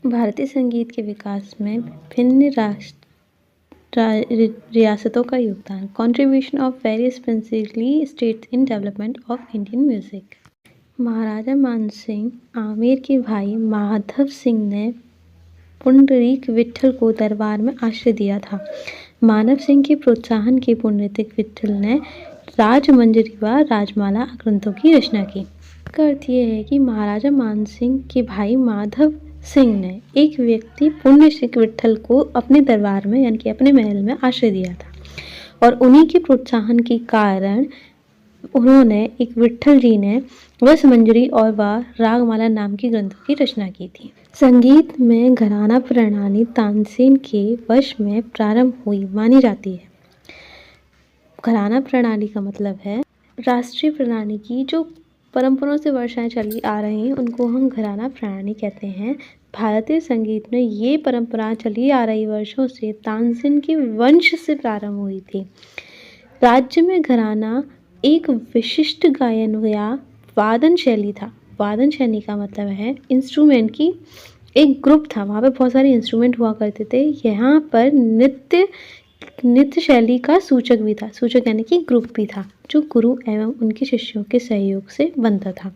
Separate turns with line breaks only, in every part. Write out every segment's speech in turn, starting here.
भारतीय संगीत के विकास में भिन्न रियासतों का योगदान। Contribution of various princely states in development of Indian music. Maharaja Mansingh Amer के भाई माधव सिंह ने पुंडरीक विट्ठल को दरबार में आश्रय दिया था। मानव सिंह के प्रोत्साहन के पुंडरीक विट्ठल ने राजमंजरी व राजमाला ग्रंथों की रचना की। इसका अर्थ यह है कि महाराजा मानसिंह के भाई माधव सिंह ने एक व्यक्ति पुंडरीक विट्ठल को अपने दरबार में यानी कि अपने महल में आश्रय दिया था और उन्हीं के प्रोत्साहन के कारण उन्होंने एक विट्ठल जी ने रसमंजरी और रागमाला नाम की ग्रंथों की रचना की थी। संगीत में घराना प्रणाली तानसेन के वश में प्रारंभ हुई मानी जाती है। घराना प्रणाली का मतलब है राष्ट्रीय प्रणाली की जो परंपराओं से वर्षाएं चली आ रही हैं उनको हम घराना प्रणाली कहते हैं। भारतीय संगीत में ये परंपरा चली आ रही वर्षों से तानसेन के वंश से प्रारंभ हुई थी। राज्य में घराना एक विशिष्ट गायन या वादन शैली था। वादन शैली का मतलब है इंस्ट्रूमेंट की एक ग्रुप था, वहाँ पे बहुत सारे इंस्ट्रूमेंट हुआ करते थे। यहाँ पर नृत्य शैली का सूचक भी था, सूचक यानी कि ग्रुप भी था जो गुरु एवं उनके शिष्यों के सहयोग से बनता था।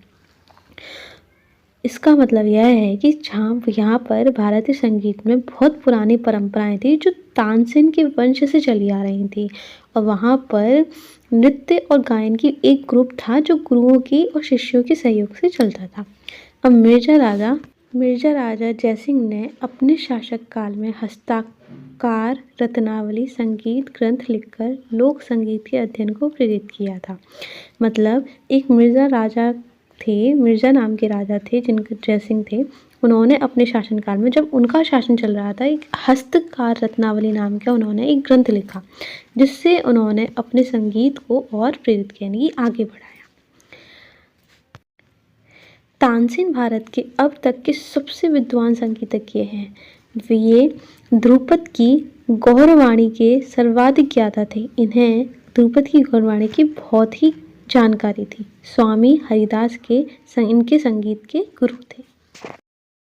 इसका मतलब यह है कि यहाँ पर भारतीय संगीत में बहुत पुरानी परंपराएं थी जो तानसेन के वंश से चली आ रही थी और वहाँ पर नृत्य और गायन की एक ग्रुप था जो गुरुओं की और शिष्यों के सहयोग से चलता था। अब मिर्जा राजा जयसिंह ने अपने शासक काल में हस्ताकार रत्नावली संगीत ग्रंथ लिखकर लोक संगीत के अध्ययन को प्रेरित किया था। मतलब एक मिर्जा नाम के राजा थे जिनके जयसिंह थे। उन्होंने अपने शासनकाल में जब उनका शासन चल रहा था एक हस्तकार रत्नावली नाम का उन्होंने एक ग्रंथ लिखा जिससे उन्होंने अपने संगीत को और प्रेरित किया यानी आगे बढ़ाया। तानसेन भारत के अब तक के सबसे विद्वान संगीतज्ञ हैं। ये ध्रुपद की गौरवाणी के सर्वाधिक ज्ञाता थे। इन्हें ध्रुपद की गौरवाणी की बहुत ही जानकारी थी। स्वामी हरिदास इनके संगीत के गुरु थे।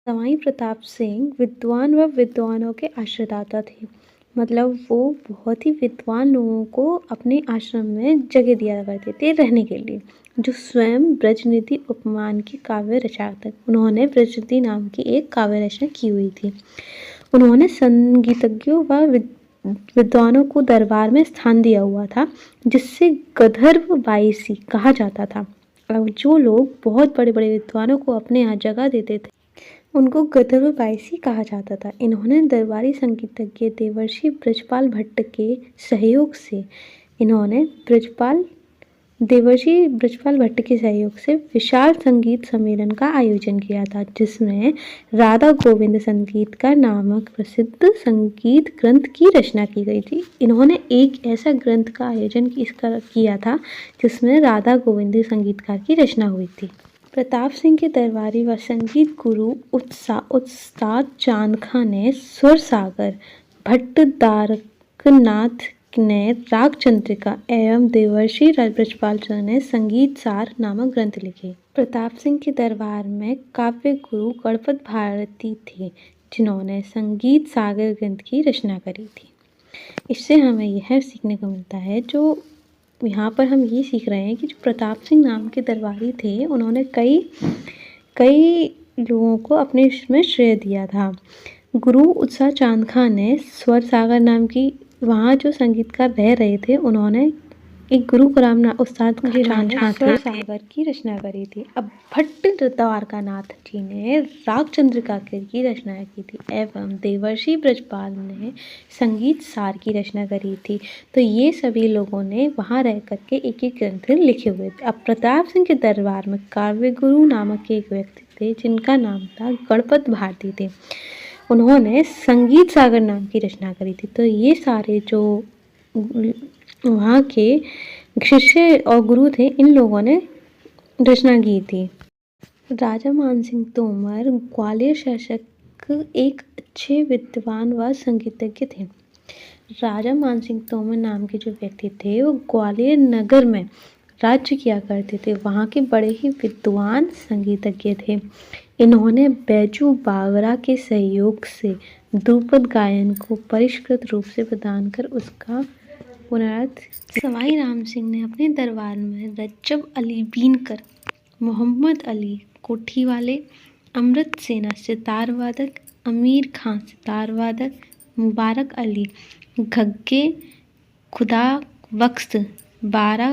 सवाई प्रताप सिंह विद्वान व विद्वानों के आश्रयदाता थे। मतलब वो बहुत ही विद्वान लोगों को अपने आश्रम में जगह दिया करते थे रहने के लिए, जो स्वयं ब्रजनिधि उपमान की काव्य रचयिता। उन्होंने ब्रजनिधि नाम की एक काव्य रचना की हुई थी। उन्होंने संगीतज्ञों व विद्वानों को दरबार में स्थान दिया हुआ था जिससे गंधर्व बाईसी कहा जाता था। अब जो लोग बहुत बड़े बड़े विद्वानों को अपने यहाँ जगह देते थे उनको गंधर्व बाईसी कहा जाता था। इन्होंने दरबारी संगीतज्ञ देवर्षि ब्रजपाल भट्ट के सहयोग से विशाल संगीत सम्मेलन का आयोजन किया था जिसमें राधा गोविंद संगीत का नामक प्रसिद्ध संगीत ग्रंथ की रचना की गई थी। इन्होंने एक ऐसा ग्रंथ का आयोजन किया था जिसमें राधा गोविंद संगीतकार की रचना हुई थी। प्रताप सिंह के दरबारी व संगीत गुरु उस्ताद चांद खां ने स्वर सागर, भट्टद्वारकनाथ ने राग चंद्रिका एवं देवर्षि ब्रजपाल ने संगीत सार नामक ग्रंथ लिखे। प्रताप सिंह के दरबार में काव्य गुरु गणपत भारती थे जिन्होंने संगीत सागर ग्रंथ की रचना करी थी। इससे हमें यह सीखने को मिलता है, जो यहाँ पर हम ये सीख रहे हैं कि जो प्रताप सिंह नाम के दरबारी थे उन्होंने कई लोगों को अपने इसमें श्रेय दिया था। गुरु उत्साह चांद खां ने स्वर सागर नाम की वहाँ जो संगीतकार रह रहे थे उन्होंने एक गुरु को उस्ताद चांद खां स्वर सागर की रचना करी थी। अब भट्टद्वारकनाथ जी ने राग चंद्रिका की रचना की थी एवं देवर्षि ब्रजपाल ने संगीत सार की रचना करी थी। तो ये सभी लोगों ने वहाँ रह करके एक एक ग्रंथ लिखे हुए थे। अब प्रताप सिंह के दरबार में काव्य गुरु नामक एक व्यक्ति थे जिनका नाम था गणपत भारती थे। उन्होंने संगीत सागर नाम की रचना करी थी। तो ये सारे जो वहाँ के शिष्य और गुरु थे इन लोगों ने रचना की थी। राजा मानसिंह तोमर ग्वालियर शासक एक अच्छे विद्वान व संगीतज्ञ थे। राजा मानसिंह तोमर नाम के जो व्यक्ति थे वो ग्वालियर नगर में राज्य किया करते थे। वहाँ के बड़े ही विद्वान संगीतज्ञ थे। इन्होंने बैजू बावरा के सहयोग से ध्रुपद गायन को परिष्कृत रूप से प्रदान कर उसका पुनरुत्थान। सवाई राम सिंह ने अपने दरबार में रज्जब अली बीनकर, मोहम्मद अली कोठीवाले, अमृत सेना सितार वादक, अमीर खां सितार वादक, मुबारक अली घग्गे, खुदा बख्श बारा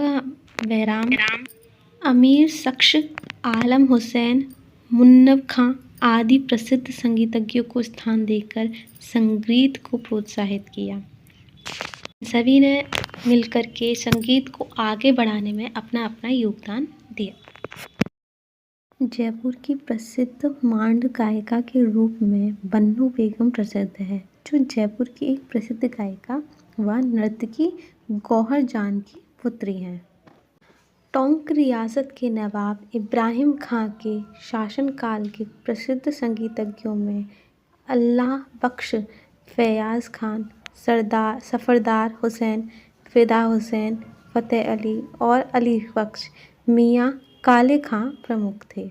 बहराम, अमीर शख्स, आलम हुसैन, मुन्नब खां आदि प्रसिद्ध संगीतज्ञों को स्थान देकर संगीत को प्रोत्साहित किया। सभी ने मिलकर के संगीत को आगे बढ़ाने में अपना अपना योगदान दिया। जयपुर की प्रसिद्ध मांड गायिका के रूप में बन्नू बेगम प्रसिद्ध है, जो जयपुर की एक प्रसिद्ध गायिका व नर्तकी गौहर जान की पुत्री हैं। टोंक रियासत के नवाब इब्राहिम खां के शासनकाल के प्रसिद्ध संगीतज्ञों में अल्लाह बख्श, फैयाज खान, सफरदार हुसैन, फिदा हुसैन, फतेह अली और अली बख्श मियाँ काले खां प्रमुख थे।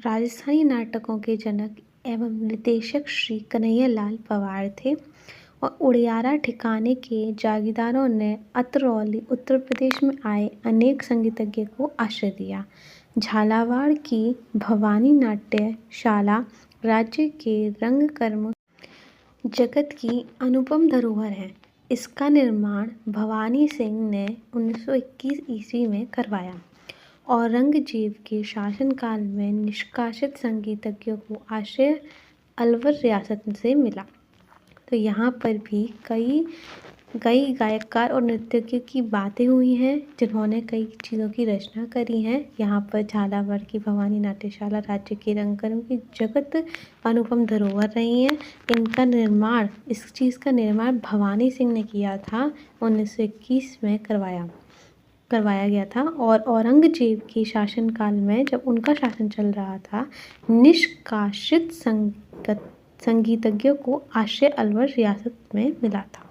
राजस्थानी नाटकों के जनक एवं निर्देशक श्री कन्हैयालाल पवार थे और उड़ियारा ठिकाने के जागीरदारों ने अतरौली उत्तर प्रदेश में आए अनेक संगीतज्ञों को आश्रय दिया। झालावाड़ की भवानी नाट्यशाला राज्य के रंगकर्म जगत की अनुपम धरोहर है। इसका निर्माण भवानी सिंह ने 1921 ईस्वी में करवाया। औरंगजेब के शासनकाल में निष्कासित संगीतज्ञों को आश्रय अलवर रियासत से मिला। तो यहाँ पर भी कई गायककार और नृत्यज्ञों की बातें हुई हैं, जिन्होंने कई चीज़ों की रचना करी है। यहाँ पर झालावाड़ की भवानी नाट्यशाला राज्य के रंगकर्म की जगत अनुपम धरोहर रही है। इस चीज़ का निर्माण भवानी सिंह ने किया था, 1921 में करवाया गया था। और औरंगजेब के शासनकाल में, जब उनका शासन चल रहा था, निष्कासित संगीतज्ञों को आश्रय अलवर रियासत में मिला था।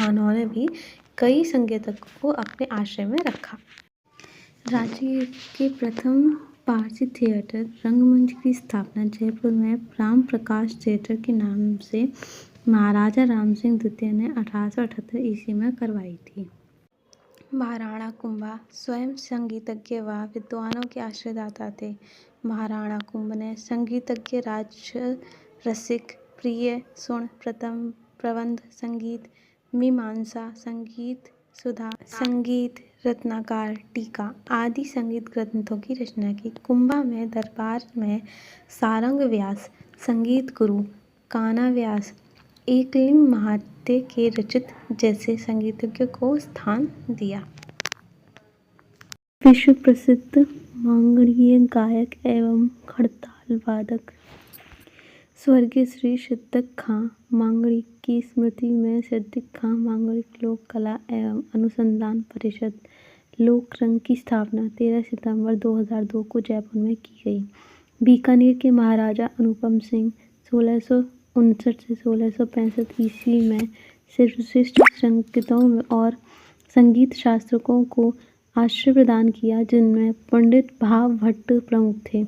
उन्होंने भी कई संगीतज्ञों को अपने आश्रय में रखा। राज्य के प्रथम पारसी थिएटर रंगमंच की स्थापना जयपुर में राम प्रकाश थिएटर के नाम से महाराजा राम सिंह द्वितीय ने 1878 ईस्वी में करवाई थी। महाराणा कुंभा स्वयं संगीतज्ञ व विद्वानों के आश्रयदाता थे। महाराणा कुंभ ने संगीतज्ञ, रसिक, प्रिय, सुण, प्रबंध, संगीत, मीमांसा, संगीत सुधा, संगीत रत्नाकर, टीका आदि संगीत ग्रंथों की रचना की। कुंभा में दरबार में सारंग व्यास, संगीत गुरु कान्हा व्यास, एकलिंग महात्य के रचित जैसे संगीतज्ञों को स्थान दिया। विश्व प्रसिद्ध मांगड़िय गायक एवं खड़ताल वादक स्वर्गीय श्री सिद्दक खां मांगड़ी की स्मृति में सिद्दक खां मांगड़िक लोक कला एवं अनुसंधान परिषद लोकरंग की स्थापना 13 सितंबर 2002 को जयपुर में की गई। बीकानेर के महाराजा अनुपम सिंह 1659 से 1665 ईस्वी में सर्वश्रेष्ठ संगीतों और संगीत शास्त्रकों को आश्रय प्रदान किया, जिनमें पंडित भाव भट्ट प्रमुख थे,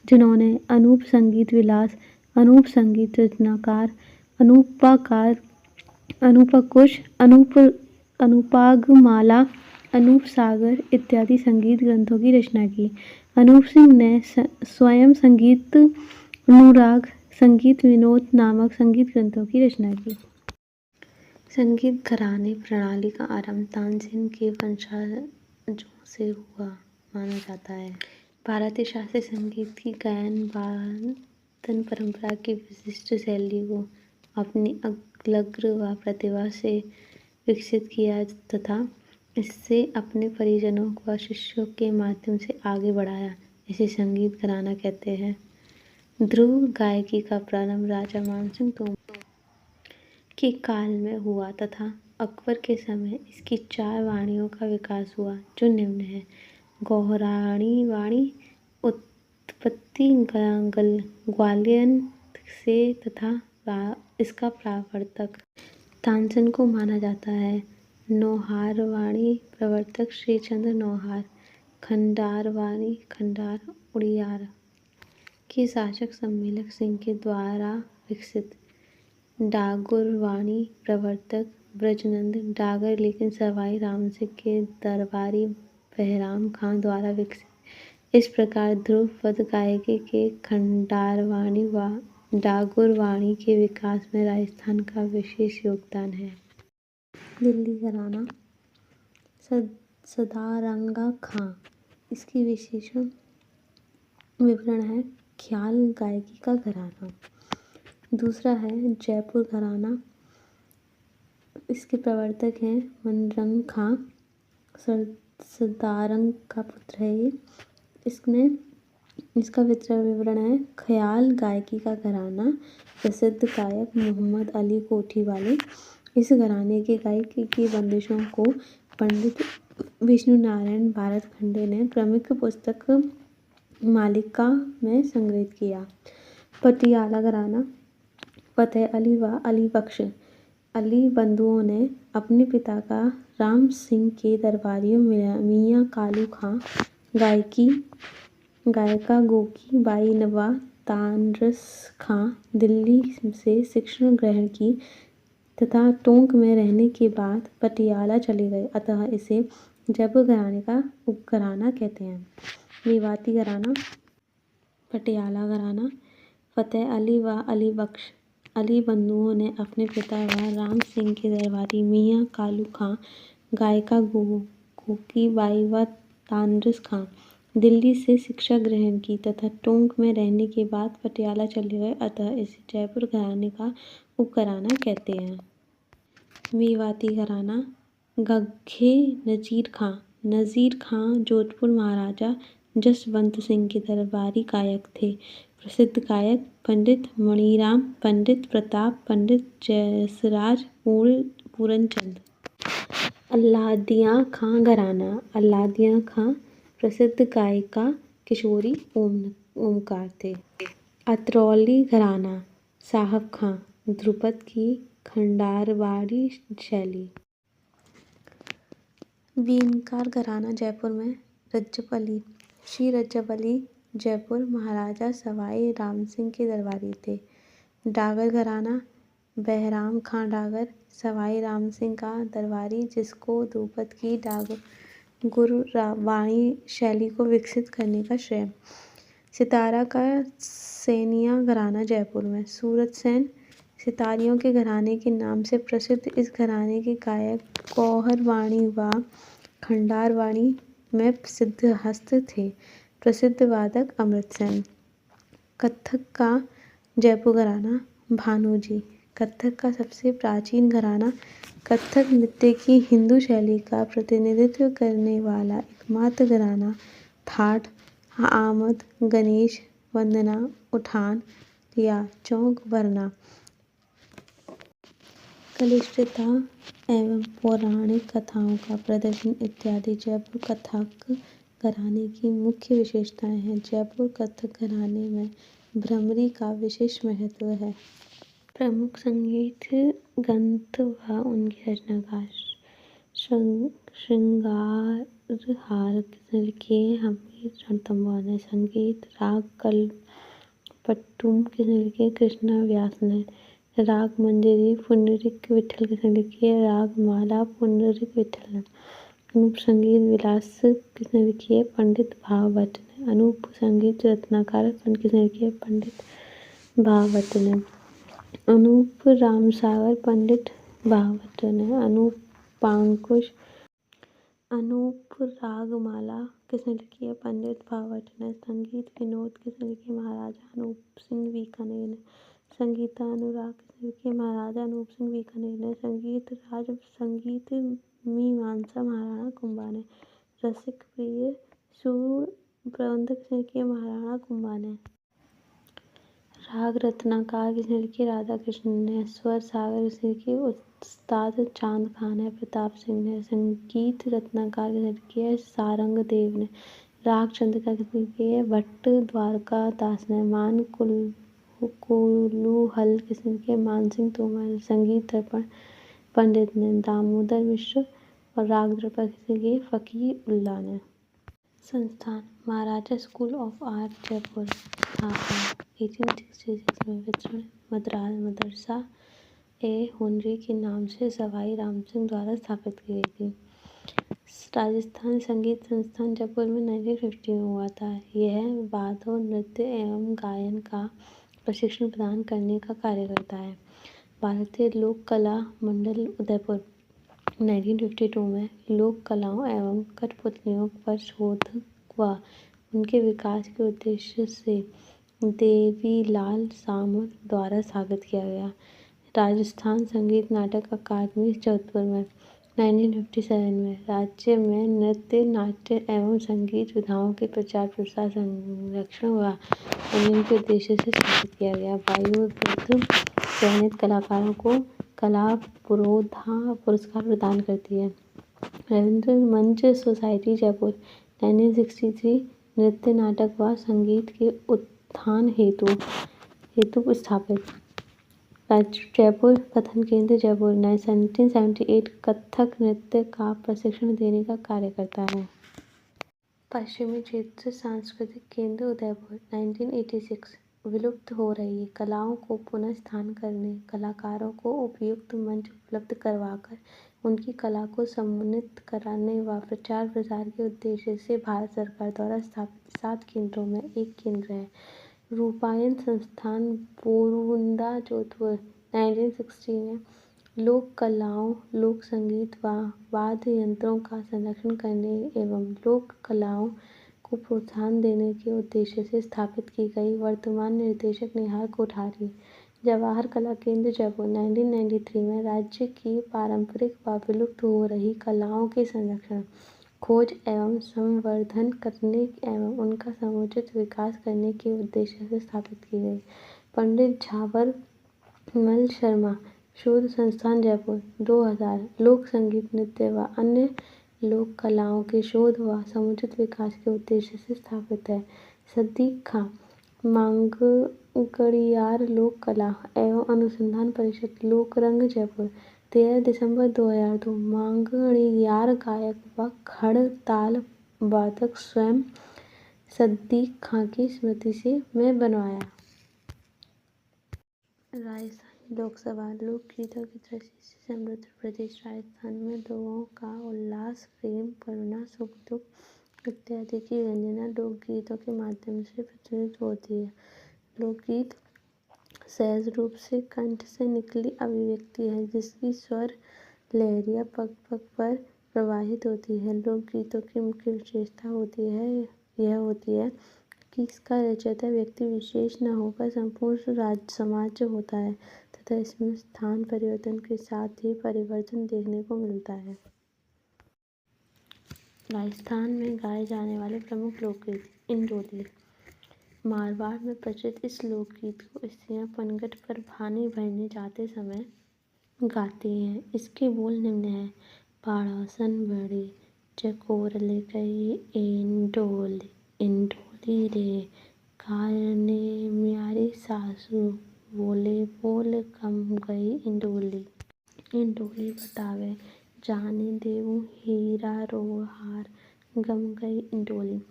जिन्होंने अनूप संगीत विलास, अनूप संगीत रचनाकार, अनूपाकार, अनूपकुश, अनूपागमाला, अनूप सागर इत्यादि संगीत ग्रंथों की रचना की। अनूप सिंह ने स्वयं संगीत अनुराग, संगीत विनोद नामक संगीत ग्रंथों की रचना की। संगीत घराने प्रणाली का आरंभ तानसेन के वंशजों से हुआ माना जाता है। भारतीय शास्त्रीय संगीत की गायन वादन परंपरा की विशिष्ट शैली को अपनी अलग्र व प्रतिभा से विकसित किया तथा इससे अपने परिजनों व शिष्यों के माध्यम से आगे बढ़ाया। इसे संगीत घराना कहते हैं। ध्रुव गायकी का प्रारंभ राजा मानसिंह तोमर के काल में हुआ तथा अकबर के समय इसकी 4 वाणियों का विकास हुआ, जो निम्न है। गौहराणी वाणी उत्पत्ति ग्वालियर से तथा इसका प्रवर्तक तानसेन को माना जाता है। नौहार वाणी प्रवर्तक श्रीचंद्र नौहार। खंडार वाणी खंडार उड़ियारा के शासक सम्मेलक सिंह के द्वारा विकसित। डागोरवाणी प्रवर्तक ब्रजनंद डागर, लेकिन सवाई राम सिंह के दरबारी बहराम खां द्वारा विकसित। इस प्रकार ध्रुव पद गायकी के खंडारवाणी व डागोरवाणी के विकास में राजस्थान का विशेष योगदान है। दिल्ली घराना सदारंगा खां, इसकी विशेषण विवरण है ख्याल गायकी का घराना। दूसरा है जयपुर घराना, इसके प्रवर्तक हैं मनरंग खां, सदारंग का पुत्र है ये। इसका विवरण है ख्याल गायकी का घराना, प्रसिद्ध गायक मोहम्मद अली कोठी वाले। इस घराने के गायकी की बंदिशों को पंडित विष्णु नारायण भारतखंडे ने क्रमिक पुस्तक मालिका में संग्रहित किया। पटियाला घराना फतेह अली व अली बख्श अली बंधुओं ने अपने पिता का राम सिंह के दरबारियों मियाँ कालू खां, गायिका गोकी बाई व तानरस खां दिल्ली से शिक्षा ग्रहण की तथा टोंक में रहने के बाद पटियाला चले गए, अतः इसे जयपुर घराने का उपघराना कहते हैं। मेवाती घराना पटियाला घराना फतेह अली व अली बख्श अली बंधुओं ने अपने पिता व राम सिंह के दरबारी मियाँ कालू खां, गायिका गोकी बाई व तानरस खां दिल्ली से शिक्षा ग्रहण की तथा टोंक में रहने के बाद पटियाला चले गए, अतः इसे जयपुर घराने का उपघराना कहते हैं। मेवाती घराना गघे नजीर खां जोधपुर महाराजा जसवंत सिंह के दरबारी गायक थे। प्रसिद्ध गायक पंडित मणिराम, पंडित प्रताप, पंडित जसराज पूरनचंद। अल्लादिया खां घराना अल्लादिया खां प्रसिद्ध गायिका किशोरी ओमकार थे। अतरौली घराना साहब खां, ध्रुपद की खंडारवाड़ी शैली। बीनकार घराना जयपुर में रज्जब अली, श्री रज्जब अली जयपुर महाराजा सवाई राम सिंह के दरबारी थे। डागर घराना बहराम खां डागर, सवाई राम सिंह का दरबारी, जिसको ध्रुपद की डागुरवाणी शैली को विकसित करने का श्रेय। सितारा का सेनिया घराना जयपुर में सूरत सेन सितारियों के घराने के नाम से प्रसिद्ध। इस घराने के गायक गौहरवाणी व खंडारवाणी में सिद्धहस्त थे। प्रसिद्ध वादक अमृत सेन। कत्थक का जयपुर घराना भानोजी, कत्थक का सबसे प्राचीन घराना, कत्थक नृत्य की हिंदू शैली का प्रतिनिधित्व करने वाला एकमात्र घराना। थाट, आमद, गणेश वंदना, उठान या चौक भरना, कलिष्ठता एवं पौराणिक कथाओं का प्रदर्शन इत्यादि जयपुर कत्थक घराने की मुख्य विशेषताएं हैं। जयपुर कत्थक घराने में भ्रमरी का विशेष महत्व है। प्रमुख संगीत ग्रंथ व उनके रचनाकार श्रृंगारहार कृष्ण लिखे हमीर रणथंभौर ने, संगीत राग कल्पट्टुम कृष्ण लिखे कृष्णा व्यास ने, राग मंजरी पुंडरीक विठल कृष्ण लिखे राग माला पुंडरीक विठल ने, अनूप संगीत विलास कृष्ण लिखे पंडित भागवत ने, अनूप संगीत रत्नाकर कृष्ण लिखे पंडित भागवत ने, अनूप रामसागर पंडित भागवत ने, अनूप रागमाला कृष्ण लिखे पंडित भागवत ने, संगीत विनोद कृष्ण लिखे महाराजा अनूप सिंह बीकानेर ने, संगीतानुराग कृष्ण लिखे महाराजा अनूप सिंह बीकानेर ने, संगीत मीमांसा महाराणा कुंभा ने, रसिक प्रिय सुर प्रबंध कृष्ण लिखे महाराणा कुंभा ने, राग रत्नाकर कृष्ण लिखे राधा कृष्ण ने, स्वर सागर कृष्ण लिखे उस्ताद चांद खान है, प्रताप सिंह ने, संगीत रत्नाकर कृष्ण लिखे सारंग देव ने, राग चंद्रिका कृष्ण लिखे भट्ट द्वारका दास ने, मान कोलूहल कृष्ण लिखे मानसिंह तोमर ने, संगीत दर्पण पंडित ने, दामोदर मिश्र और राग दर्पण कृष्ण लिखे फकीर उल्ला ने। संस्थान महाराजा स्कूल ऑफ आर्ट जयपुर, स्थापना 1866 में, वितरण मदरसा ए हुनरी के नाम से सवाई राम सिंह द्वारा स्थापित की गई थी। राजस्थान संगीत संस्थान जयपुर में 1950 में हुआ था। यह वाद्य नृत्य एवं गायन का प्रशिक्षण प्रदान करने का कार्य करता है। भारतीय लोक कला मंडल उदयपुर 1952 में लोक कलाओं एवं कठपुतलियों पर शोध व उनके विकास के उद्देश्य से देवीलाल सामुर द्वारा स्थापित किया गया। राजस्थान संगीत नाटक अकादमी जोधपुर में 1957 में राज्य में नृत्य, नाट्य एवं संगीत विधाओं के प्रचार प्रसार, संरक्षण व उन्नयन के उद्देश्य से स्थापित किया गया। वायुव्य चयनित कलाकारों को कला पुरस्कार प्रदान करती है। रविंद्र मंच सोसाइटी जयपुर 1963 नृत्य, नाटक व संगीत के उत्थान हेतु स्थापित। जयपुर कथन केंद्र जयपुर 1778 कथक नृत्य का प्रशिक्षण देने का कार्य करता है। पश्चिमी क्षेत्र सांस्कृतिक केंद्र उदयपुर 1986 विलुप्त हो रही कलाओं को पुनः स्थान करने, कलाकारों को उपयुक्त मंच उपलब्ध करवाकर उनकी कला को समुन्नत कराने व प्रचार प्रसार के उद्देश्य से भारत सरकार द्वारा स्थापित 7 केंद्रों में एक केंद्र है। रूपायन संस्थान बोरुंदा जोधपुर 1960 में लोक कलाओं, लोक संगीत व वाद्य यंत्रों का संरक्षण करने एवं लोक कलाओं को प्रोत्साहन देने के उद्देश्य से स्थापित की गई। वर्तमान निर्देशक निहार कोठारी। जवाहर कला केंद्र जयपुर 1993 में राज्य की पारंपरिक व विलुप्त हो रही कलाओं के संरक्षण, खोज एवं संवर्धन करने एवं उनका समुचित विकास करने के उद्देश्य से स्थापित की गई। पंडित झावर मल शर्मा शोध संस्थान जयपुर 2000 लोक संगीत, नृत्य व अन्य लोक कलाओं के शोध व समुचित विकास के उद्देश्य से स्थापित है। सदीक खां मांगड़ियार लोक कला एवं अनुसंधान परिषद लोकरंग जयपुर 13 दिसंबर 2002 मांगड़ियार गायक व खड़ताल वादक स्वयं सदीक खां की स्मृति में बनवाया। राजस्थान लोकसभा लोकगीतों की दृष्टि से समृद्ध प्रदेश। राजस्थान में लोगों का उल्लास, प्रेम, करुणा, सुख दुख इत्यादि की व्यंजना लोकगीतों के माध्यम से प्रचलित होती है। लोकगीत सहज रूप से कंठ से निकली अभिव्यक्ति है जिसकी स्वर लहरियां पग पग पर प्रवाहित होती है। लोकगीतों की मुख्य विशेषता यह होती है कि इसका रचयिता व्यक्ति विशेष न होकर संपूर्ण राज्य समाज होता है तथा इसमें स्थान परिवर्तन के साथ ही परिवर्तन देखने को मिलता है। राजस्थान में गाए जाने वाले प्रमुख लोकगीत इंडोली। मारवाड़ में प्रचलित इस लोकगीत को स्त्रियां पनघट पर पानी भरने जाते समय गाती हैं। इसके बोल निम्न हैं। पाड़ासन बड़ी चकोर ले गई इंडोली, इंडोली रे कारने म्यारी सासू, बोले बोल कम गई इंडोली। इंडोली बतावे जाने देवू हीरा रो हार, गम गई इंडोली।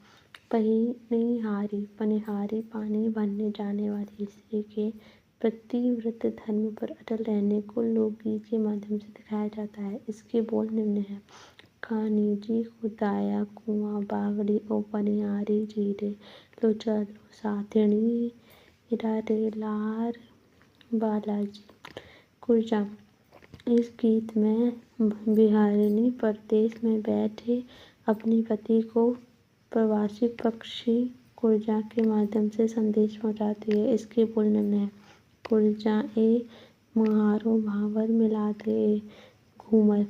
पनिहारी पानी भरने जाने वाली स्त्री के प्रतिव्रत धर्म पर अटल रहने को लोकगीत के माध्यम से दिखाया जाता है। इसके बोल निम्न हैं। कानीजी खुदाया कुआं बावड़ी ओ पनिहारी जीरे, लो चलो साथिणी रे लार बालाजी। कुर्जा। इस गीत में बिहारिनी परदेश में बैठे अपने पति को प्रवासी पक्षी कुर्जा के माध्यम से संदेश पहुंचाती है। इसके बोल निम्न हैं। कुर्जा ए मुहारो भावर मिला दे घूमर।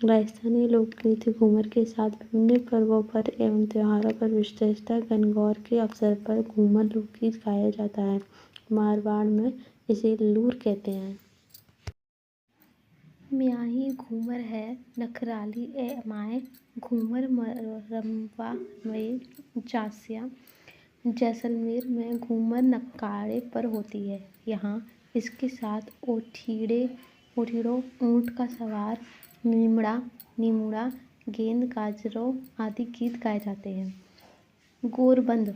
राजस्थानी लोकगीत घूमर के साथ विभिन्न पर्वों पर एवं त्योहारों पर विशेषतः गणगौर के अवसर पर घूमर लोकगीत गाया जाता है। मारवाड़ में इसे लूर कहते हैं। म्याही घूमर है नखराली ए माए, घूमर रंबा में जासिया। जैसलमेर में घूमर नक्कारे पर होती है। यहाँ इसके साथ ओठीड़ों, ऊँट का सवार, निमुड़ा, गेंद, गाजरों आदि गीत गाए जाते हैं। गोरबंद।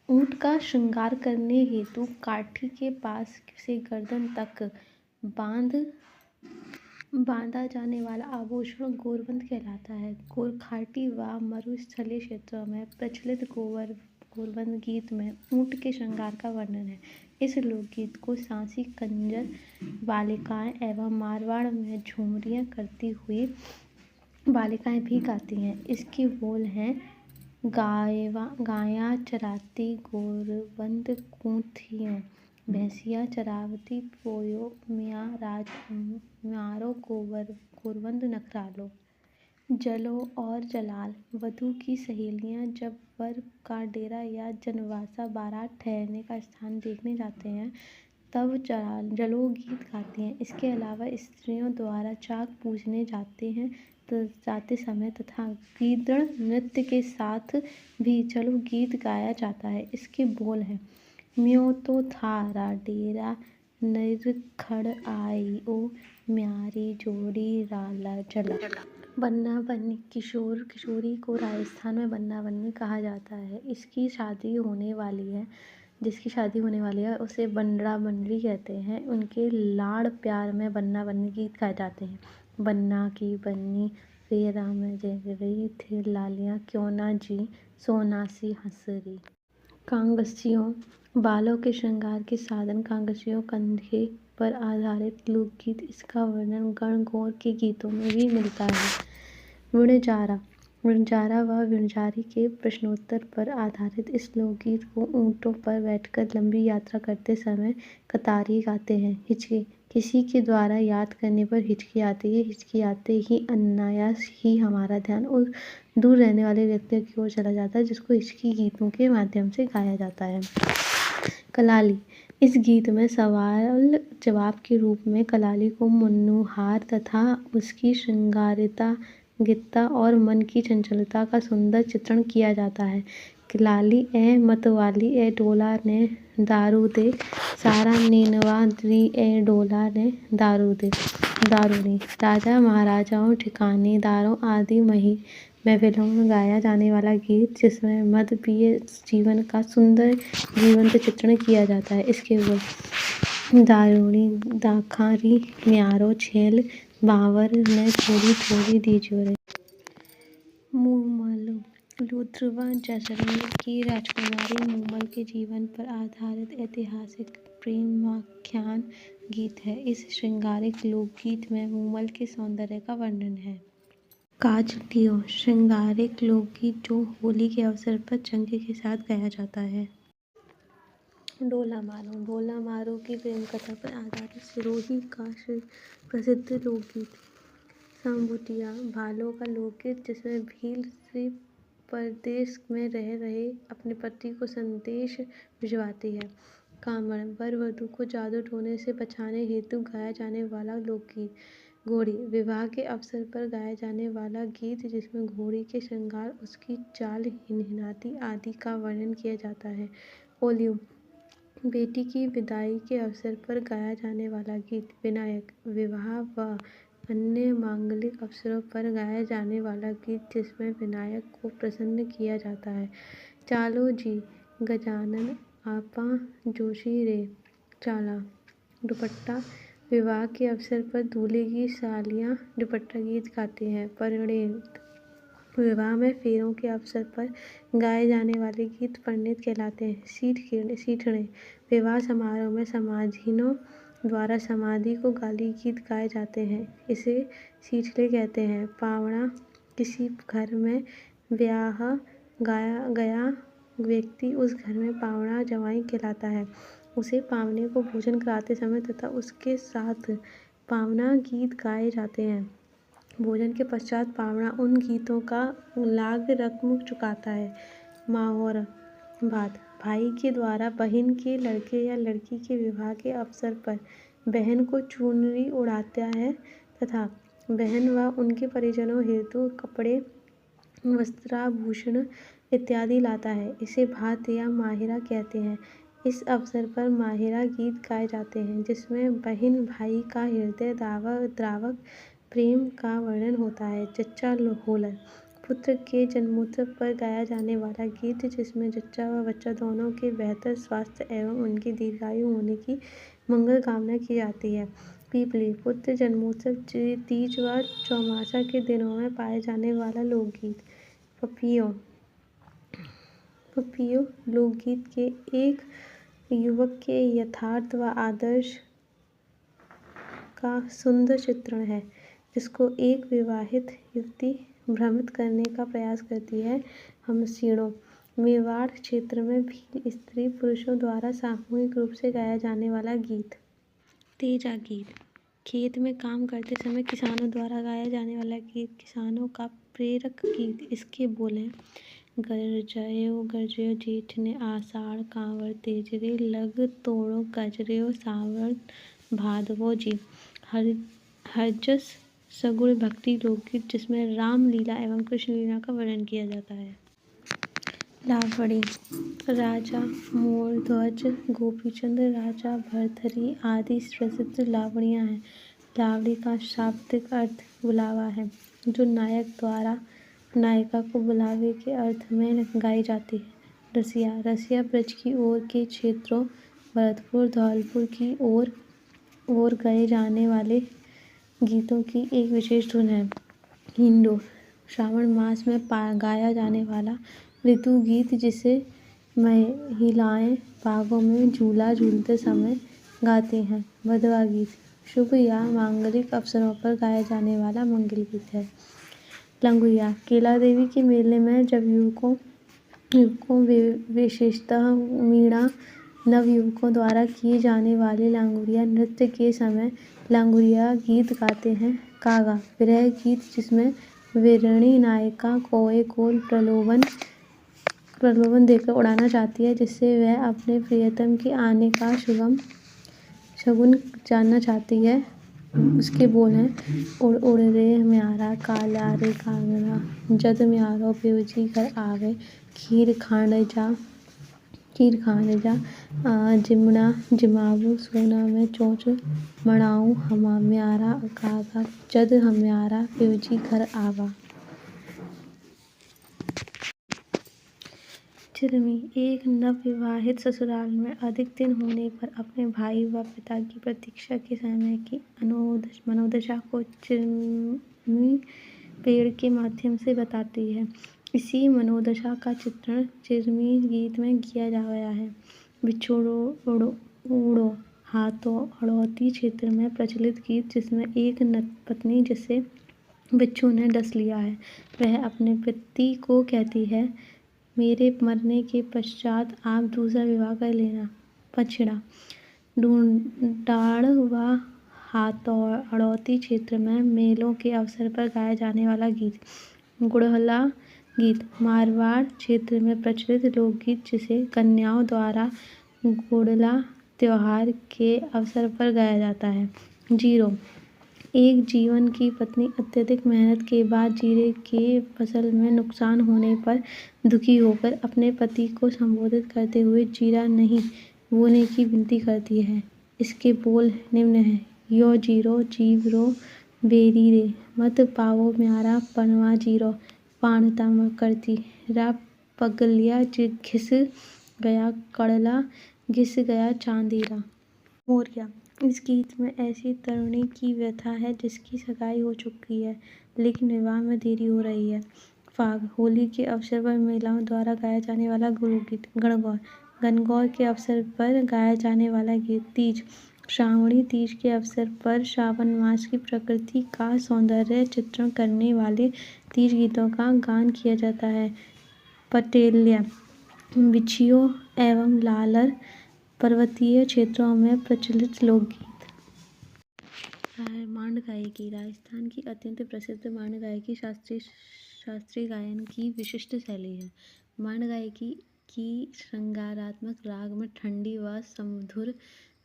ऊँट का श्रृंगार करने हेतु काठी के पास से गर्दन तक बांधा जाने वाला आभूषण गोरबंद कहलाता है। गोरखाटी व मरुस्थलीय क्षेत्रों में प्रचलित गोरबंद गीत में ऊँट के श्रृंगार का वर्णन है। इस लोकगीत को सांसी कंजर बालिकाएं एवं मारवाड़ में झूमरियाँ करती हुई बालिकाएं भी गाती हैं। इसके बोल हैं: गायां चराती गोरबंद कूथियों, भैंसिया चरावती पोयो मियाँ मारो गोरबंद नखरालो। जलो और जलाल। वधू की सहेलियां जब वर का डेरा या जनवासा बारात ठहरने का स्थान देखने जाते हैं तब जलो गीत गाती हैं। इसके अलावा स्त्रियों द्वारा चाक पूजने जाते समय तथा गीदड़ नृत्य के साथ भी जलो गीत गाया जाता है। इसके बोल हैं: म्यों तो थारा डेरा निरखड़ आई ओ, म्यारी जोड़ी राला जला। बन्ना बन्नी। किशोर किशोरी को राजस्थान में बन्ना बन्नी कहा जाता है। जिसकी शादी होने वाली है उसे बंडरा बंडरी कहते हैं। उनके लाड़ प्यार में बन्ना बन्नी गीत गाए जाते हैं। बन्ना की बन्नी फेरा में जग रही थी लालियाँ, क्यों ना जी सोनासी हंसरी। कांगसियों। बालों के श्रृंगार के साधन कांगसियों कंधे पर आधारित लोकगीत। इसका वर्णन गणगौर के गीतों में भी मिलता है। विणजारा। विणजारा व विणजारी के प्रश्नोत्तर पर आधारित इस लोकगीत को ऊँटों पर बैठकर लंबी यात्रा करते समय कतारी गाते हैं। हिचकी। किसी के द्वारा याद करने पर हिचकी आती है। हिचकी आते ही अनायास ही हमारा ध्यान उस दूर रहने वाले व्यक्ति की ओर चला जाता है, जिसको हिचकी गीतों के माध्यम से गाया जाता है। कलाली। इस गीत में सवाल जवाब के रूप में कलाली को मनोहार तथा उसकी श्रृंगारिता गीतता और मन की चंचलता का सुंदर चित्रण किया जाता है। कलाली ए मतवाली ए डोला ने दारू दे, सारा नीनवा दी ए डोला ने दारू ने। राजा महाराजाओं ठिकानेदारों आदि महफिलों में गाया जाने वाला गीत जिसमें मद पिए जीवन का सुंदर जीवंत चित्रण किया जाता है। इसके बोल: दारूणी दाखारी म्यारो छेल, बावर ने थोड़ी थोड़ी दी जोरे। मूमल। लूथ्र व जैसलमेर की राजकुमारी मूमल के जीवन पर आधारित ऐतिहासिक प्रेमाख्यान गीत है। इस श्रृंगारिक लोकगीत में मूमल के सौंदर्य का वर्णन है। काजलियों। श्रृंगारिक लोकगीत जो होली के अवसर पर चंगे के साथ गाया जाता है। डोला मारो। डोला मारो की प्रेम कथा पर आधारित सिरोही का प्रसिद्ध लोकगीत। संबुटिया। भालों का लोकगीत जिसमें भील स्त्री परदेश में रह रहे अपने पति को संदेश भिजवाती है। कामण। वर वधू को जादू टोने से बचाने हेतु गाया जाने वाला लोकगीत। घोड़ी। विवाह के अवसर पर गाया जाने वाला गीत जिसमें घोड़ी के श्रृंगार, उसकी चाल, हिनहिनाती आदि का वर्णन किया जाता है। ओलियू। बेटी की विदाई के अवसर पर गाया जाने वाला गीत। विनायक। विवाह व अन्य मांगलिक अवसरों पर गाया जाने वाला गीत जिसमें विनायक को प्रसन्न किया जाता है। चालो जी गजानन आपा जोशी रे चाला। दुपट्टा। विवाह के अवसर पर दूल्हे की सालियाँ दुपट्टा गीत गाती हैं। परिणीत। विवाह में फेरों के अवसर पर गाए जाने वाले गीत परिणीत कहलाते हैं। सीठने। विवाह समारोह में समाधिनों द्वारा समाधि को गाली गीत गाए जाते हैं, इसे सीठले कहते हैं। पावणा। किसी घर में ब्याह गया व्यक्ति उस घर में पावणा जवाई कहलाता है। उसे पावने को भोजन कराते समय तथा उसके साथ पावना गीत गाए जाते हैं। भोजन के पश्चात पावना उन गीतों का लाग रकम चुकाता है। माहौर बात। भाई के द्वारा बहन के लड़के या लड़की के विवाह के अवसर पर बहन को चुनरी उड़ाता है तथा बहन व उनके परिजनों हेतु कपड़े, वस्त्राभूषण इत्यादि लाता है। इसे भात या माहिरा कहते हैं। इस अवसर पर माहिरा गीत गाए जाते हैं जिसमें बहन भाई का हृदय द्रावक प्रेम का वर्णन होता है। जच्चा होलर। पुत्र के जन्मोत्सव पर गाया जाने वाला गीत जिसमें जच्चा व बच्चा दोनों के बेहतर स्वास्थ्य एवं उनकी दीर्घायु होने की मंगल कामना की जाती है। पीपली पुत्र जन्मोत्सव तीज व चौमासा के दिनों में पाए जाने वाला लोकगीत। पपियो पपियो लोकगीत के एक युवक के यथार्थ व आदर्श का सुंदर चित्रण है जिसको एक विवाहित युवती भ्रमित करने का प्रयास करती है। हमसीणों मेवाड़ क्षेत्र में भी स्त्री पुरुषों द्वारा सामूहिक रूप से गाया जाने वाला गीत। तेजा गीत खेत में काम करते समय किसानों द्वारा गाया जाने वाला गीत, किसानों का प्रेरक गीत। इसके बोल हैं गरजयो जेठ ने आषाढ़ कांवर तेजरे लग तोड़ो गजरयो सावन भादवो जी। हरजस सगुण भक्ति लोकगीत जिसमें राम लीला एवं कृष्ण लीला का वर्णन किया जाता है। लावड़ी राजा मोरध्वज, गोपीचंद, राजा भरथरी आदि प्रसिद्ध लावड़ियाँ हैं। लावड़ी का शाब्दिक अर्थ बुलावा है जो नायक द्वारा नायिका को बुलावे के अर्थ में गाई जाती है। रसिया ब्रज की ओर के क्षेत्रों भरतपुर धौलपुर की ओर गाए जाने वाले गीतों की एक विशेष धुन है। हिंडो श्रावण मास में गाया जाने वाला ऋतु गीत जिसे महिलाएं बागों में झूला झूलते समय गाती हैं। भदवा गीत शुभ या मांगलिक अवसरों पर गाया जाने वाला मंगल गीत है। लंगुरिया केला देवी के मेले में जब युवकों विशेषतः मीणा नवयुवकों द्वारा किए जाने वाले लांगुरिया नृत्य के समय लांगुरिया गीत गाते हैं। कागा विरह गीत जिसमें वीरणी नायिका कोए को प्रलोभन देकर उड़ाना चाहती है जिससे वह अपने प्रियतम के आने का शगुन जानना चाहती है। उसके बोल हैं उड़ उड़ रे म्यारा काला रे कागड़ा जद म्यारो पिवजी घर आवे खीर खाने जा जिमना जिमावू सोना में चोंच मनाऊं हमा म्यारा कागा जद हम्यारा पिवजी घर आवा। चिरमी एक नवविवाहित ससुराल में अधिक दिन होने पर अपने भाई व पिता की प्रतीक्षा के समय की मनोदशा को चिरमी पेड़ के माध्यम से बताती है। इसी मनोदशा का चित्रण चिरमी गीत में किया गया है। बिछोड़ो उड़ो हाथों हड़ौती क्षेत्र में प्रचलित गीत जिसमें एक पत्नी जिसे बिच्छू ने डस लिया है वह अपने पति को कहती है मेरे मरने के पश्चात आप दूसरा विवाह कर लेना। पछड़ा ढूंढाड़ व हड़ौती क्षेत्र में मेलों के अवसर पर गाया जाने वाला गीत। गुड़हला गीत मारवाड़ क्षेत्र में प्रचलित लोकगीत जिसे कन्याओं द्वारा गुड़हला त्योहार के अवसर पर गाया जाता है। जीरो एक जीवन की पत्नी अत्यधिक मेहनत के बाद जीरे के फसल में नुकसान होने पर दुखी होकर अपने पति को संबोधित करते हुए जीरा नहीं बोने की विनती करती है। इसके बोल निम्न हैं यो जीरो जीवरो बेरी रे मत पावो म्यारा पनवा जीरो पानता म करती रा पगलिया घिस गया कड़ला घिस गया चांदीरा। मोरिया इस गीत में ऐसी तरुणी की व्यथा है जिसकी सगाई हो चुकी है लेकिन विवाह में देरी हो रही है। फाग होली के अवसर पर महिलाओं द्वारा गाया जाने वाला गुरुगीत। गणगौर के अवसर पर गाया जाने वाला गीत। तीज श्रावणी तीज के अवसर पर श्रावण मास की प्रकृति का सौंदर्य चित्रण करने वाले तीज गीतों का गान किया जाता है। पटेल्या बिछियो एवं लालर पर्वतीय क्षेत्रों में प्रचलित लोकगीत। मांड गायकी राजस्थान की अत्यंत प्रसिद्ध मांड गायकी शास्त्रीय गायन की विशिष्ट शैली है। मांड गायकी की श्रृंगारात्मक राग में ठंडी व सुमधुर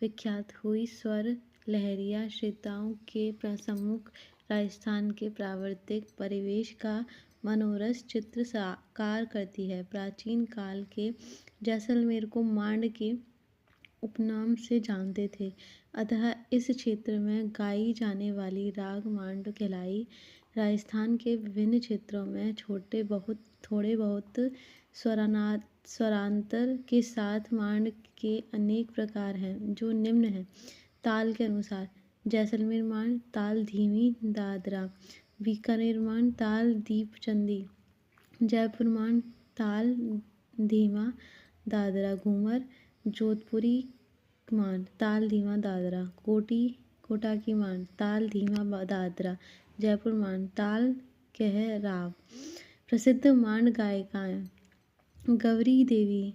विख्यात हुई स्वर लहरिया श्रोताओं के सम्मुख राजस्थान के प्राकृतिक परिवेश का मनोरस चित्र साकार करती है। प्राचीन काल के जैसलमेर को मांड के उपनाम से जानते थे अतः इस क्षेत्र में गाई जाने वाली राग मांड कहलाई। राजस्थान के विभिन्न क्षेत्रों में थोड़े बहुत स्वरांतर के साथ मांड के अनेक प्रकार हैं, जो निम्न हैं। ताल के अनुसार: जैसलमेर मांड ताल धीमी दादरा, बीकानेर मांड ताल दीपचंदी, जयपुर मांड ताल धीमा दादरा घूमर, जोधपुरी मांड ताल धीमा दादरा, कोटा की मांड ताल धीमा दादरा, जयपुर मांड ताल कह राव। प्रसिद्ध मांड गायिकाएं: गौरी देवी,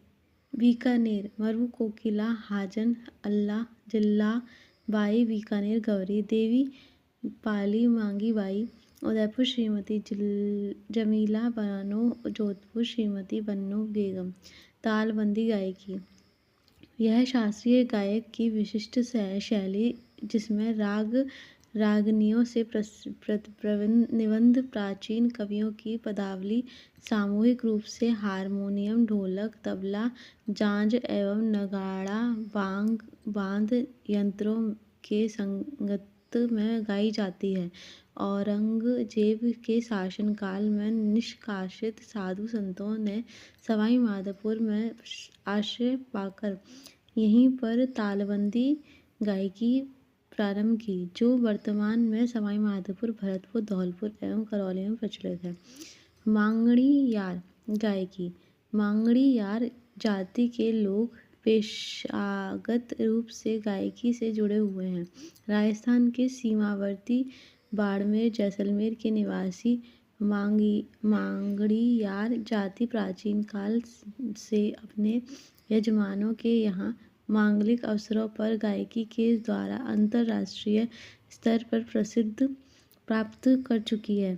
बीकानेर, मरु कोकिला, हाजन अल्लाह, जिल्ला बाई, बीकानेर गौरी देवी, पाली मांगी बाई, उदयपुर श्रीमती जमीला बानो, जोधपुर श्रीमती बन्नो बेगम। तालबंदी गायकी: यह शास्त्रीय गायक की विशिष्ट शैली जिसमें रागनियों से निबंध, प्राचीन कवियों की पदावली, सामूहिक रूप से हारमोनियम, ढोलक, तबला, झांझ एवं नगाड़ा बांध यंत्रों के संगत में गाई जाती है। औरंगजेब के शासनकाल में निष्कासित साधु संतों ने सवाई माधोपुर में आश्रय पाकर यहीं पर तालबंदी गायकी प्रारंभ की, जो वर्तमान में सवाई माधोपुर, भरतपुर, धौलपुर एवं करौली में प्रचलित है। मांगड़ी यार गायकी: मांगड़ी यार जाति के लोग पेशागत रूप से गायकी से जुड़े हुए हैं। राजस्थान के सीमावर्ती बाड़मेर, जैसलमेर के निवासी मांगड़ी यार जाति प्राचीन काल से अपने यजमानों के यहाँ मांगलिक अवसरों पर गायकी के द्वारा अंतर्राष्ट्रीय स्तर पर प्रसिद्ध प्राप्त कर चुकी है।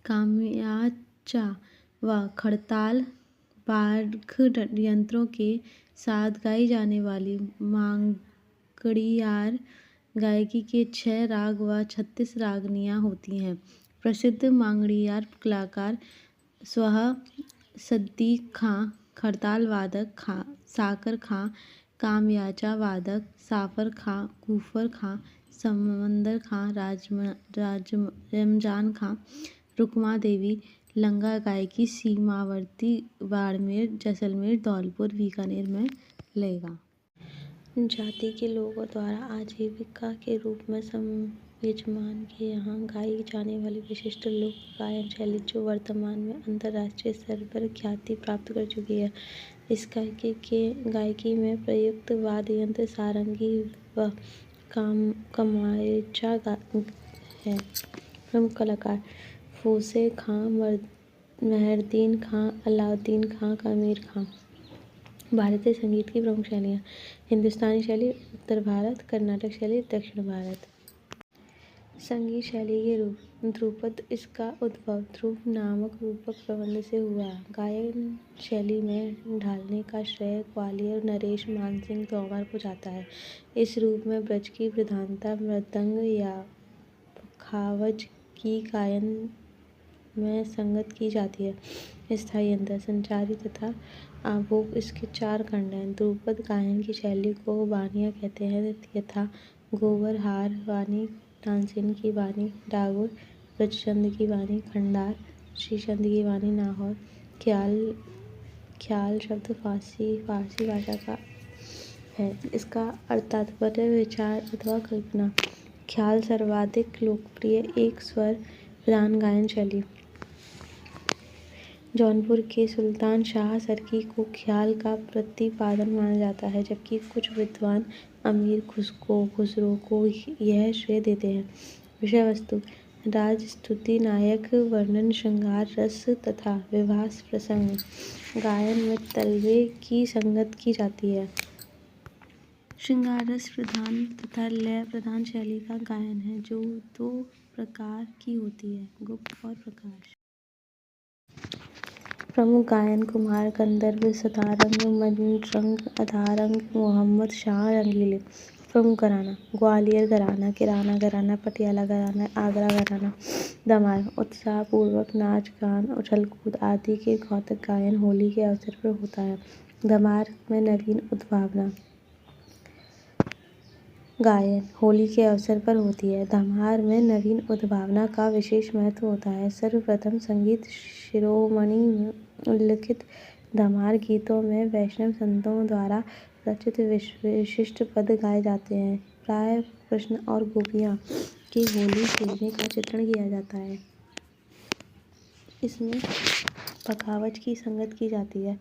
कामयाचा व खड़ताल बाढ़ यंत्रों के साथ गाई जाने वाली मांगड़ियार गायकी के 6 राग व 36 रागनियाँ होती हैं। प्रसिद्ध मांगड़ियार कलाकार स्वः सद्दीक खां, खड़ताल वादक साकर खां, कामयाचा वादक साफर खां, गूफर खां, समंदर खां, रमजान खां, रुकमा देवी। लंगा गायकी सीमावर्ती बाड़मेर, जैसलमेर, धौलपुर, बीकानेर में लेगा जाति के लोगों द्वारा आजीविका के रूप में यजमान के यहाँ गाई जाने वाली विशिष्ट लोक गायन शैली, जो वर्तमान में अंतर्राष्ट्रीय स्तर पर ख्याति प्राप्त कर चुकी है। इस गायकी में प्रयुक्त वाद्य यंत्र सारंगी व कामयाचा है। प्रमुख कलाकार: फोसे खां, मेहरदीन खां, अलाउद्दीन खां, कमीर खां। भारतीय संगीत की प्रमुख शैलियाँ: हिंदुस्तानी शैली उत्तर भारत, कर्नाटक शैली दक्षिण भारत। संगीत शैली के रूप: ध्रुपद। इसका उद्भव ध्रुव नामक रूपक प्रबंध से हुआ। गायन शैली में ढालने का श्रेय ग्वालियर नरेश मानसिंह तोमर को जाता है। इस रूप में ब्रज की प्रधानता मृदंग या पखावज की गायन में संगत की जाती है। स्थायी अंतर: संचारी तथा आभोग इसके 4 खंड हैं। ध्रुपद गायन की शैली को बानियाँ कहते हैं, यथा गोबर हार बानी, तानसेन की बानी, डागोर, ब्रजचंद की बानी, खंडार, श्रीचंद की बानी, नाहौर। ख्याल शब्द फारसी भाषा का है। इसका अर्थ तात्पर्य, विचार अथवा कल्पना। ख्याल सर्वाधिक लोकप्रिय एक स्वर प्रधान गायन शैली। जौनपुर के सुल्तान शाह सरकी को ख्याल का प्रतिपादन माना जाता है, जबकि कुछ विद्वान अमीर खुसरो को यह श्रेय देते हैं। विषय वस्तु: राज स्तुति, नायक वर्णन, श्रृंगार रस तथा विवाह प्रसंग। गायन में तलवे की संगत की जाती है। श्रृंगार रस प्रधान तथा लय प्रधान शैली का गायन है, जो 2 प्रकार की होती है, गुप्त और प्रकाश। प्रमुख गायन कुमार, गंधर्व, सदारंग, मजरंग, अधारंग, मोहम्मद शाह रंगीले। प्रमुख घराना: ग्वालियर घराना, किराना घराना, पटियाला घराना, आगरा घराना। धमार: उत्साह पूर्वक नाच गान, उछल कूद आदि के कौतुक गायन होली के अवसर पर होता है। धमार में नवीन उद्भावना। गायन होली के अवसर पर होती है। धमार में नवीन उद्भावना का विशेष महत्व होता है। सर्वप्रथम संगीत शिरोमणि में उल्लिखित धमार गीतों में वैष्णव संतों द्वारा रचित विशिष्ट पद गाए जाते हैं। प्राय कृष्ण और गोपियाँ की होली खेलने का चित्रण किया जाता है। इसमें पखावज की संगत की जाती है।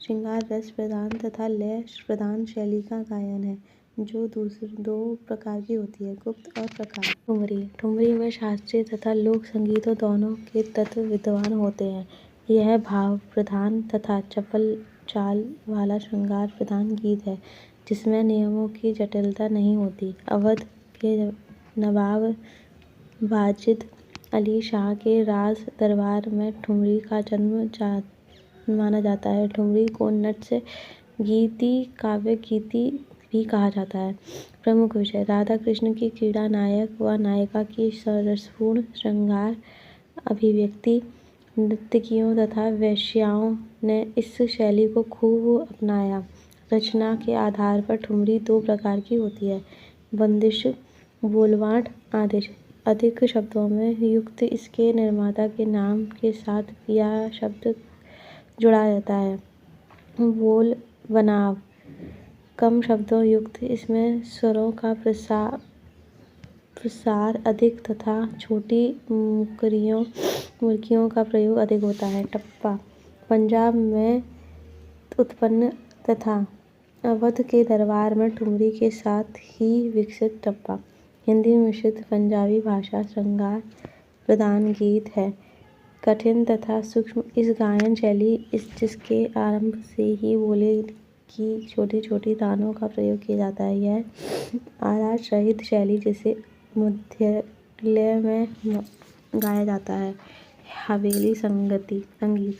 श्रृंगार रस प्रधान तथा लय प्रधान शैली का गायन है, जो दो प्रकार की होती है, गुप्त और प्रकाश। ठुमरी ठुमरी में शास्त्रीय तथा लोक संगीतों दोनों के तत्व विद्यमान होते हैं। यह भाव प्रधान तथा चपल चाल वाला श्रृंगार प्रधान गीत है, जिसमें नियमों की जटिलता नहीं होती। अवध के नवाब वाजिद अली शाह के राज दरबार में ठुमरी का जन्म माना जाता है। ठुमरी को नृत्य गीति काव्य गीति भी कहा जाता है। प्रमुख विषय राधा कृष्ण की क्रीड़ा, नायक व नायिका की रसपूर्ण श्रृंगार अभिव्यक्ति। नर्तकियों तथा वेश्याओं ने इस शैली को खूब अपनाया। रचना के आधार पर ठुमरी दो प्रकार की होती है, बंदिश बोलवाट आदेश। अधिक शब्दों में युक्त इसके निर्माता के नाम के साथ यह शब्द जुड़ा रहता है। बोल बनाव कम शब्दों युक्त इसमें स्वरों का प्रसार अधिक तथा छोटी मुर्कियों का प्रयोग अधिक होता है। टप्पा पंजाब में उत्पन्न तथा अवध के दरबार में ठुमरी के साथ ही विकसित टप्पा हिंदी मिश्रित पंजाबी भाषा श्रृंगार प्रधान गीत है। कठिन तथा सूक्ष्म इस गायन शैली जिसके आरंभ से ही बोले की छोटी छोटी तानों का प्रयोग किया जाता है। यह आराज रहित शैली जिसे मध्यलय में गाया जाता है। हवेली संगीत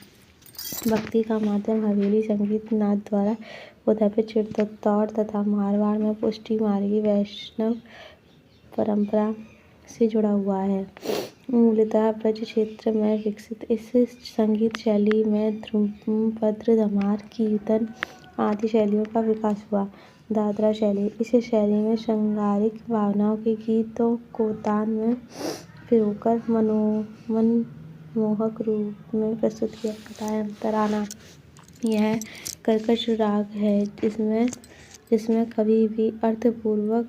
भक्ति का माध्यम हवेली संगीत नाद द्वारा उदयपुर चित्तौड़ तथा मारवाड़ में पुष्टि मार्गी वैष्णव परंपरा से जुड़ा हुआ है। मूलतः ब्रज क्षेत्र में विकसित इस संगीत शैली में ध्रुपद, धमार, कीर्तन आदि शैलियों का विकास हुआ। दादरा शैली इस शैली में श्रृंगारिक भावनाओं के गीतों को तान में पिरोकर मनमोहक रूप में प्रस्तुत किया जाता है। तराना यह कर्कश राग है जिसमें कभी भी अर्थपूर्वक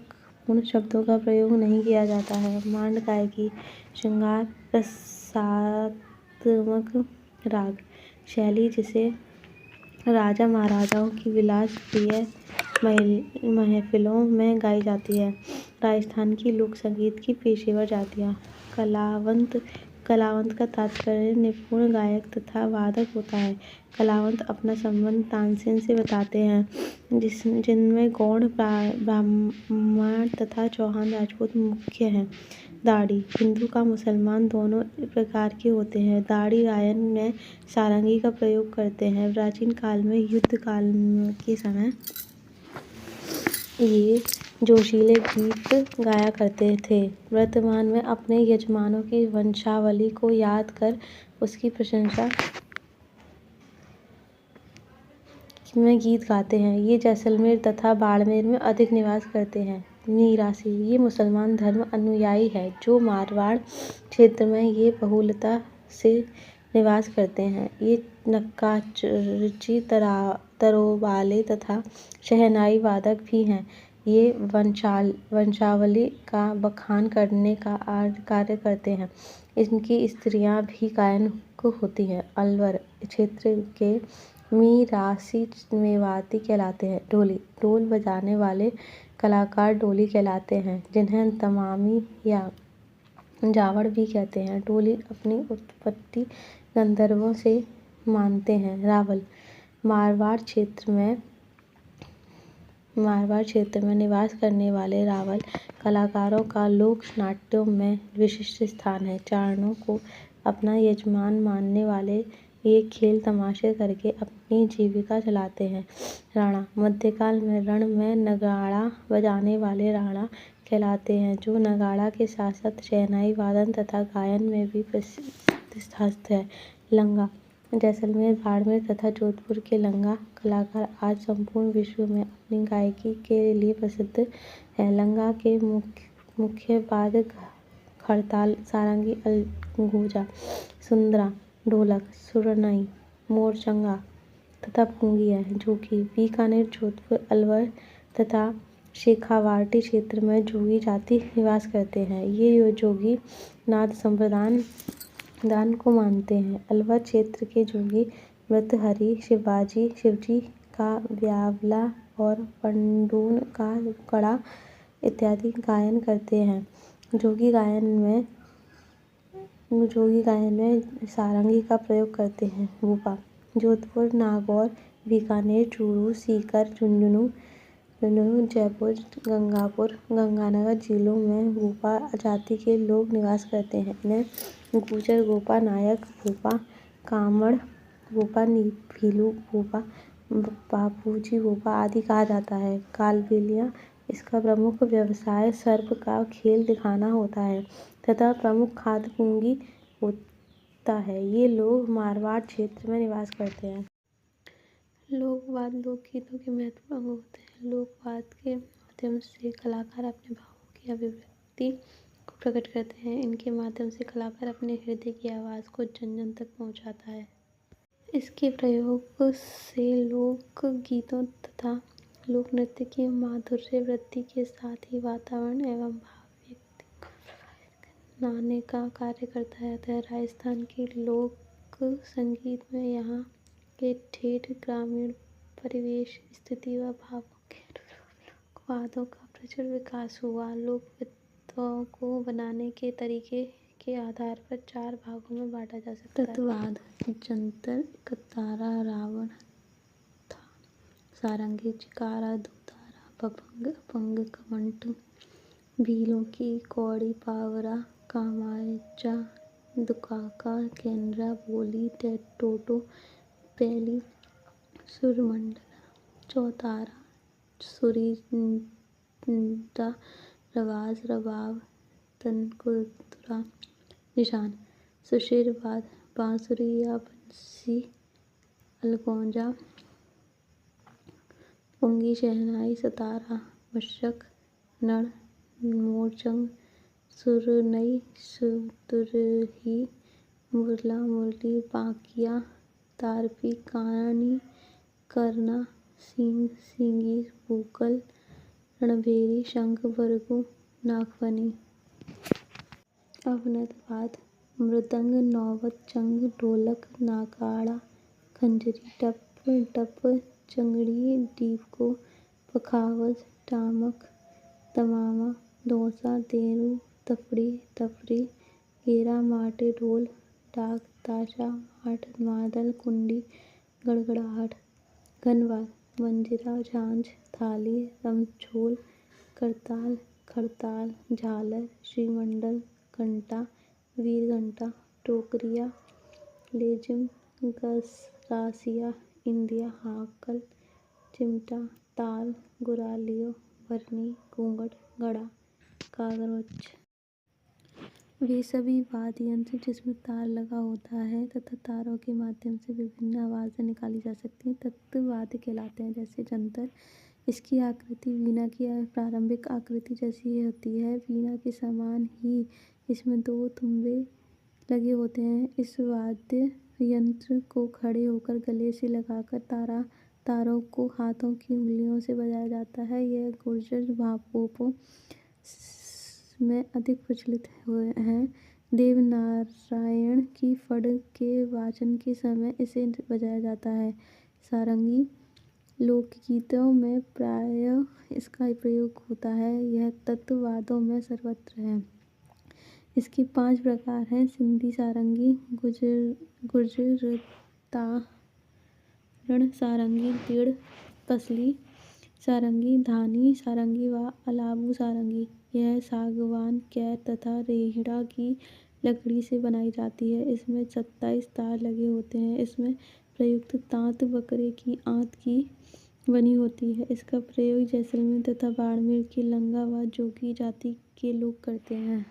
पूर्ण शब्दों का प्रयोग नहीं किया जाता है। मांड गायकी श्रृंगार रसात्मक राग शैली जिसे राजा महाराजाओं की विलास प्रिय महफिलों में गाई जाती है। राजस्थान की लोक संगीत की पेशेवर जातियाँ कलावंत का तात्पर्य निपुण गायक तथा वादक होता है। कलावंत अपना संबंध तानसेन से बताते हैं, जिनमें गौड़ ब्राह्मण तथा चौहान राजपूत मुख्य हैं। दाढ़ी हिंदू का मुसलमान दोनों प्रकार के होते हैं। दाढ़ी गायन में सारंगी का प्रयोग करते हैं। प्राचीन काल में युद्ध काल के समय ये जोशीले गीत गाया करते थे। वर्तमान में अपने यजमानों की वंशावली को याद कर उसकी प्रशंसा में गीत गाते हैं। ये जैसलमेर तथा बाड़मेर में अधिक निवास करते हैं। मीरासी ये मुसलमान धर्म अनुयायी है जो मारवाड़ क्षेत्र में ये बहुलता से निवास करते हैं। ये नक्काची तरोवाले तथा शहनाई वादक भी हैं। ये वंशावली का बखान करने का कार्य करते हैं। इनकी स्त्रियां भी गायक होती हैं। अलवर क्षेत्र के मीरासी मेवाती कहलाते हैं। ढोली ढोल बजाने वाले कलाकार ढोली कहलाते हैं, जिन्हें तमामी या जावड़ भी कहते हैं। ढोली अपनी उत्पत्ति गंधर्वों से मानते हैं। रावल मारवाड़ क्षेत्र में निवास करने वाले रावल कलाकारों का लोक नाट्यों में विशिष्ट स्थान है। चारणों को अपना यजमान मानने वाले ये खेल तमाशे करके अपनी जीविका चलाते हैं। राणा मध्यकाल में रण में नगाड़ा बजाने वाले राणा कहलाते हैं, जो नगाड़ा के साथ साथ शहनाई वादन तथा गायन में भी प्रसिद्ध है। लंगा जैसलमेर, बाड़मेर तथा जोधपुर के लंगा कलाकार आज संपूर्ण विश्व में अपनी गायकी के लिए प्रसिद्ध हैं। लंगा के मुख्य वाद्य खड़ताल, सारंगी, अलगोजा, सुंद्रा, ढोलक, सुरनई, मोरचंगा तथा पुंगी है, जो कि बीकानेर, जोधपुर, अलवर तथा शेखावाटी क्षेत्र में जोगी जाति निवास करते हैं। ये जोगी नाद संप्रदान को मानते हैं। अलवर क्षेत्र के जोगी भर्तृहरि, शिवजी का ब्यावला और पंडून का कड़ा इत्यादि गायन करते हैं। जोगी गायन में सारंगी का प्रयोग करते हैं। भूपा जोधपुर, नागौर, बीकानेर, चूरू, सीकर, झुंझुनू, जयपुर, गंगापुर, गंगानगर जिलों में भूपा जाति के लोग निवास करते हैं। इन्हें गुर्जर भूपा, नायक भूपा, कामड़ भूपा, भीलू भूपा, बापूजी भूपा आदि कहा जाता है। कालबेलिया इसका प्रमुख व्यवसाय सर्प का खेल दिखाना होता है तथा प्रमुख खाद्य पुंगी होता है। ये लोग मारवाड़ क्षेत्र में निवास करते हैं। लोकवाद लोकगीतों के महत्वपूर्ण अंग होते हैं। लोकवाद के माध्यम से कलाकार अपने भावों की अभिव्यक्ति को प्रकट करते हैं। इनके माध्यम से कलाकार अपने हृदय की आवाज़ को जन जन तक पहुंचाता है। इसके प्रयोग से लोक गीतों तथा लोक नृत्य की माधुर्य वृद्धि के साथ ही वातावरण एवं भाव व्यक्ति को प्रभावित करने का कार्य करता है। राजस्थान के लोक संगीत में यहाँ के ठेठ ग्रामीण परिवेश, स्थिति व भावों के अनुरूप लोकवादों का प्रचुर विकास हुआ। लोकगीतों को बनाने के तरीके के आधार पर 4 भागों में बांटा जा सकता है। तत्वाद, जंतर, एकतारा, रावण था, सारंगी, चिकारा, दूधारा, पपंग, अपंग, कमंट, भीलों की कौड़ी, पावरा, कामाचा, दुकाका, केनरा, बोली, टोटो, पैली, सुरमंडला, चौतारा, सुरीटा, रवाज, रबाब, तनकुतरा, निशान, सुशीरवाद, बांसुरी या बंसी, अलगोजा, पुंगी, शहनाई, सतारा, मशक, नड़, मोरचंग, सुरनई, सुतुरही, मुरला, मुरली, बाकिया, तारपी, कानी, करना, सींग, सींगी, बूकल, रणभेरी, शंख, बरगू, नागफनी। अवनतवाद, मृदंग, नौबत, चंग, ढोलक, नागाड़ा, खंजरी, टप, चंगड़ी, डीपको, पखावज, टामक, तमामा, धोसा, देरू, तफड़ी, गेरा, माटे, ढोल, डाक, ताशा, माठ, मादल, कुंडी, गड़गड़ाहट। घनवाद, मंजीरा, झांझ, थाली, रमझोल, करताल, खड़ताल, झालर, श्रीमंडल, घंटा, वीरघंटा, टोकरिया, लेजिम, गसरासिया, इंदिया, हाकल, चिमटा, ताल, गुरालियो, भरनी, घूंघट, घड़ा, कागरमच्छ। वे सभी वाद्य यंत्र जिसमें तार लगा होता है तथा तारों के माध्यम से विभिन्न आवाज़ें निकाली जा सकती हैं तत्वाद्य कहलाते हैं। जैसे जंतर, इसकी आकृति वीणा की प्रारंभिक आकृति जैसी होती है। वीणा के समान ही इसमें 2 तुम्बे लगे होते हैं। इस वाद्य यंत्र को खड़े होकर गले से लगाकर तारों को हाथों की उंगलियों से बजाया जाता है। यह गुर्जर भापों में अधिक प्रचलित है। देवनारायण की फड़ के वाचन के समय इसे बजाया जाता है। सारंगी लोकगीतों में प्रायः इसका प्रयोग होता है। यह तत्वादों में सर्वत्र है। इसके 5 प्रकार हैं: सिंधी सारंगी, गुर्जर तारण सारंगी, तीड़ पसली सारंगी, धानी सारंगी व अलाबू सारंगी। यह सागवान, कैर तथा रेहड़ा की लकड़ी से बनाई जाती है। इसमें 27 तार लगे होते हैं। इसमें प्रयुक्त तांत बकरे की आंत की बनी होती है। इसका प्रयोग जैसलमेर तथा बाड़मेर के लंगा व जोगी जाति के लोग करते हैं।